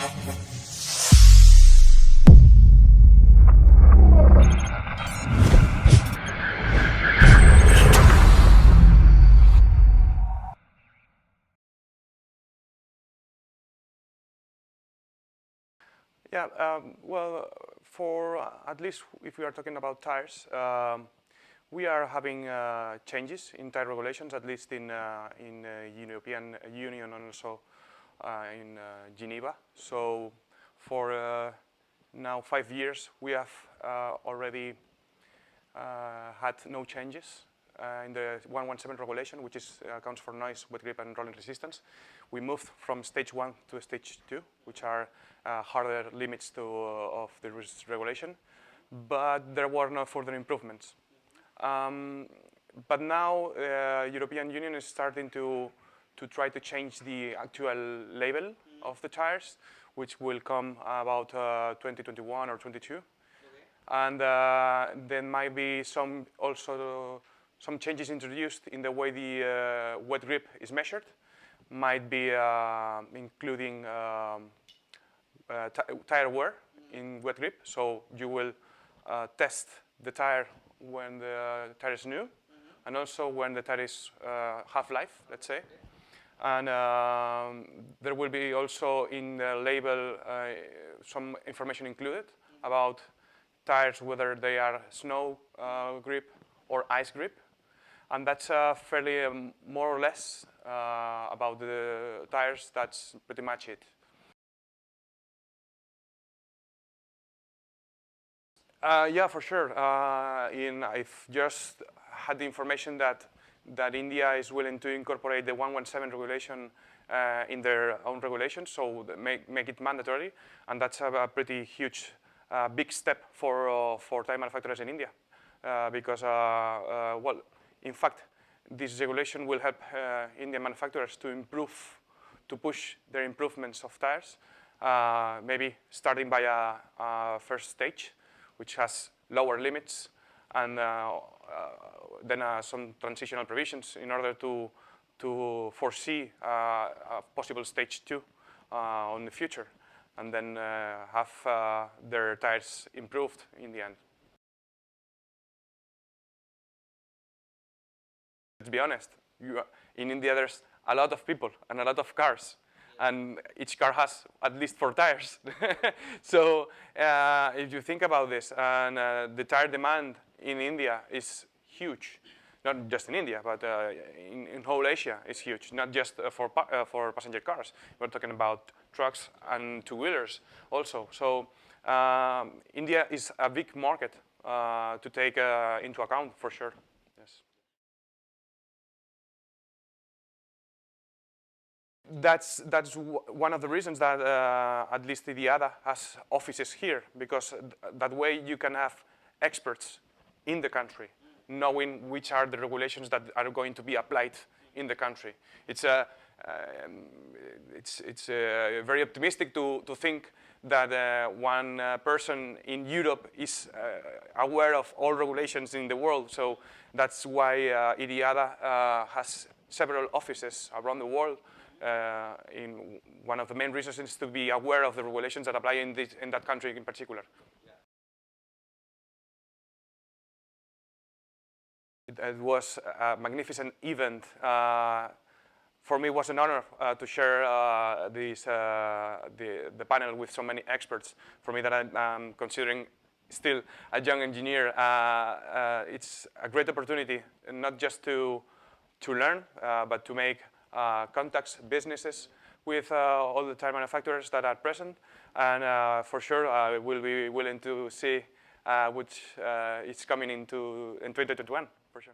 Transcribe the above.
Yeah, well, for at least if we are talking about tires, we are having changes in tire regulations, at least in European Union and also in Geneva. So for now 5 years, we have already had no changes in the 117 regulation, which accounts for noise, wet grip, and rolling resistance. We moved from stage 1 to stage 2, which are harder limits of the regulation, but there were no further improvements. But now European Union is starting to try to change the actual label of the tires, which will come about 2021 or 22. Okay. And there might be some changes introduced in the way the wet grip is measured. Might be including tire wear in wet grip. So you will test the tire when the tire is new, and also when the tire is half-life, let's say. And there will be also in the label some information included about tires, whether they are snow grip or ice grip. And that's fairly more or less about the tires. That's pretty much it. Yeah, for sure. I've just had the information that India is willing to incorporate the 117 regulation in their own regulations, so make it mandatory, and that's a pretty huge, big step for tire manufacturers in India, because well, in fact, this regulation will help Indian manufacturers to push their improvements of tires, maybe starting by a first stage, which has lower limits, and then some transitional provisions in order to foresee a possible stage 2 on the future, and then have their tires improved in the end. To be honest, in India there's a lot of people and a lot of cars, and each car has at least 4 tires. So if you think about this, and the tire demand in India is huge, not just in India, but in whole Asia is huge, not just for passenger cars. We're talking about trucks and two-wheelers also. So India is a big market to take into account for sure. Yes. That's one of the reasons that at least IDIADA has offices here, because that way you can have experts in the country, knowing which are the regulations that are going to be applied in the country. It's very optimistic to think that one person in Europe is aware of all regulations in the world. So that's why IDIADA has several offices around the world. In one of the main reasons is to be aware of the regulations that apply in that country in particular. Yeah. It was a magnificent event. For me, it was an honor to share the panel with so many experts. For me, that I'm considering still a young engineer, it's a great opportunity, not just to learn, but to make contacts, businesses with all the tire manufacturers that are present, and for sure I will be willing to see which is coming in 2021 for sure.